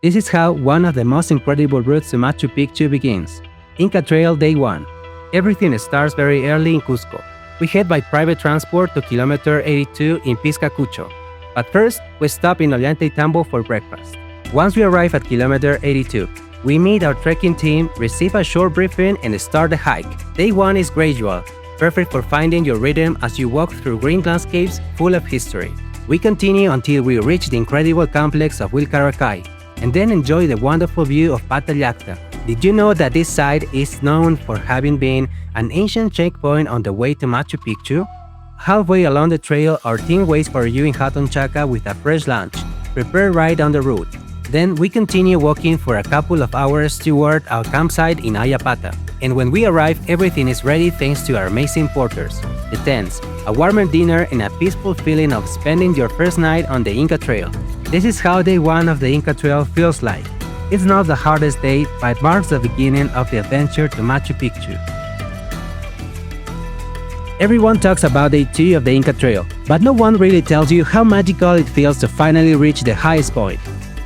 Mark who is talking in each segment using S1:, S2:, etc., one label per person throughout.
S1: This is how one of the most incredible routes to Machu Picchu begins. Inca Trail Day 1. Everything starts very early in Cusco. We head by private transport to kilometer 82 in Piscacucho. But first, we stop in Ollantaytambo for breakfast. Once we arrive at kilometer 82, we meet our trekking team, receive a short briefing, and start the hike. Day 1 is gradual, perfect for finding your rhythm as you walk through green landscapes full of history. We continue until we reach the incredible complex of Runkurakay, and then enjoy the wonderful view of Patallacta. Did you know that this site is known for having been an ancient checkpoint on the way to Machu Picchu? Halfway along the trail, our team waits for you in Haton Chaca with a fresh lunch, prepared right on the route. Then we continue walking for a couple of hours toward our campsite in Ayapata. And when we arrive, everything is ready thanks to our amazing porters, the tents, a warmer dinner, and a peaceful feeling of spending your first night on the Inca Trail. This is how day 1 of the Inca Trail feels like. It's not the hardest day, but marks the beginning of the adventure to Machu Picchu. Everyone talks about day 2 of the Inca Trail, but no one really tells you how magical it feels to finally reach the highest point.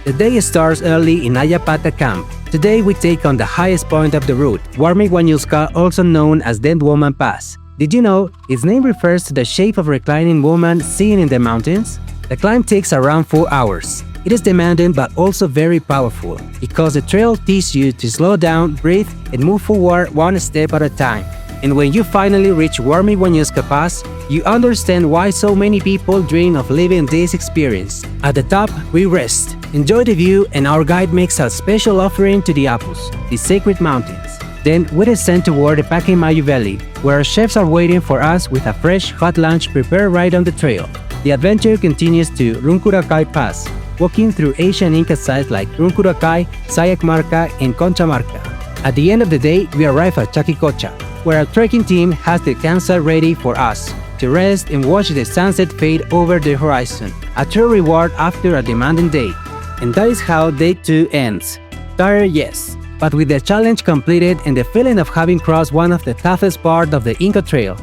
S1: The day starts early in Ayapata camp. Today we take on the highest point of the route, Wiñay, also known as Dead Woman Pass. Did you know its name refers to the shape of a reclining woman seen in the mountains? The climb takes around 4 hours. It is demanding but also very powerful, because the trail teaches you to slow down, breathe, and move forward one step at a time. And when you finally reach Wiñay Pass, you understand why so many people dream of living this experience. At the top, we rest, enjoy the view, and our guide makes a special offering to the Apus, the sacred mountains. Then we descend toward the Pacquimayo Valley, where our chefs are waiting for us with a fresh, hot lunch prepared right on the trail. The adventure continues to Runkurakay Pass, walking through ancient Inca sites like Runkurakay, Sayacmarca, and Conchamarca. At the end of the day, we arrive at Chaquicocha, where our trekking team has the campsite ready for us to rest and watch the sunset fade over the horizon, a true reward after a demanding day. And that is how day 2 ends. Tired, yes, but with the challenge completed and the feeling of having crossed one of the toughest parts of the Inca Trail.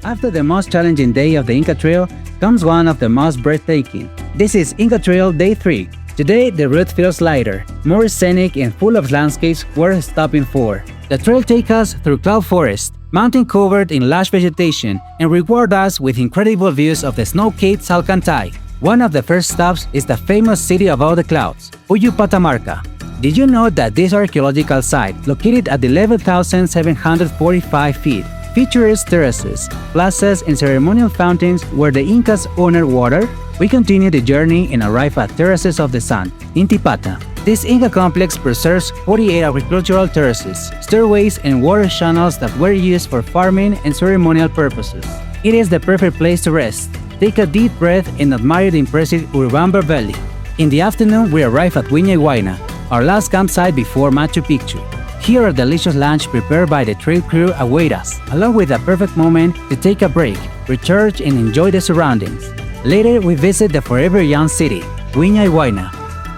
S1: After the most challenging day of the Inca Trail comes one of the most breathtaking. This is Inca Trail Day 3. Today, the route feels lighter, more scenic, and full of landscapes worth stopping for. The trail takes us through cloud forest, mountain covered in lush vegetation, and reward us with incredible views of the snow-capped Salcantay. One of the first stops is the famous city of all the clouds, Phuyupatamarca. Did you know that this archaeological site, located at 11,745 feet, features terraces, plazas, and ceremonial fountains where the Incas honored water? We continue the journey and arrive at Terraces of the Sun, Intipata. This Inca complex preserves 48 agricultural terraces, stairways, and water channels that were used for farming and ceremonial purposes. It is the perfect place to rest, take a deep breath, and admire the impressive Urubamba Valley. In the afternoon, we arrive at Wiñay, Wayna, our last campsite before Machu Picchu. Here, a delicious lunch prepared by the trail crew awaits us, along with a perfect moment to take a break, recharge, and enjoy the surroundings. Later, we visit the forever young city, Wiñay, Wayna,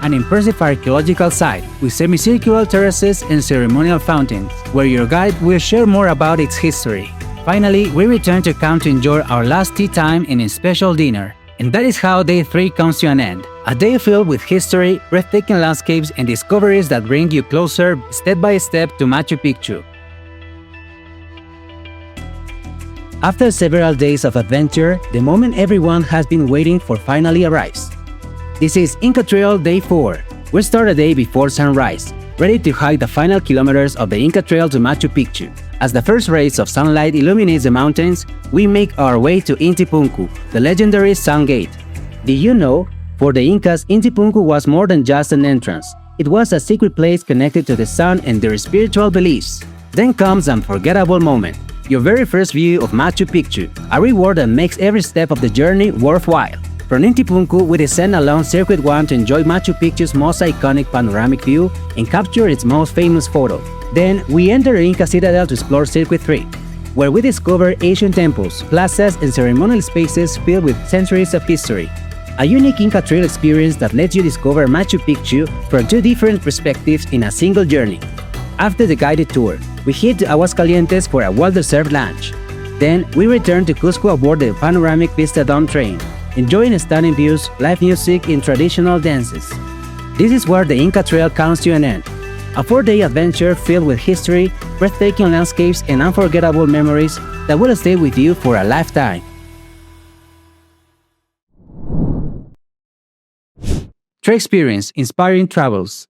S1: an impressive archaeological site with semicircular terraces and ceremonial fountains, where your guide will share more about its history. Finally, we return to camp to enjoy our last tea time and a special dinner. And that is how Day 3 comes to an end. A day filled with history, breathtaking landscapes, and discoveries that bring you closer, step by step, to Machu Picchu. After several days of adventure, the moment everyone has been waiting for finally arrives. This is Inca Trail Day 4. We start a day before sunrise, ready to hike the final kilometers of the Inca Trail to Machu Picchu. As the first rays of sunlight illuminate the mountains, we make our way to Intipunku, the legendary Sun Gate. Did you know? For the Incas, Intipunku was more than just an entrance. It was a secret place connected to the sun and their spiritual beliefs. Then comes an unforgettable moment, your very first view of Machu Picchu, a reward that makes every step of the journey worthwhile. From Intipunku, we descend along Circuit 1 to enjoy Machu Picchu's most iconic panoramic view and capture its most famous photo. Then, we enter Inca Citadel to explore Circuit 3, where we discover ancient temples, plazas, and ceremonial spaces filled with centuries of history. A unique Inca Trail experience that lets you discover Machu Picchu from 2 different perspectives in a single journey. After the guided tour, we head to Aguascalientes for a well-deserved lunch. Then, we return to Cusco aboard the panoramic Vista Dome train, enjoying stunning views, live music, and traditional dances. This is where the Inca Trail comes to an end. A 4-day adventure filled with history, breathtaking landscapes, and unforgettable memories that will stay with you for a lifetime. Trail Experience, Inspiring Travels.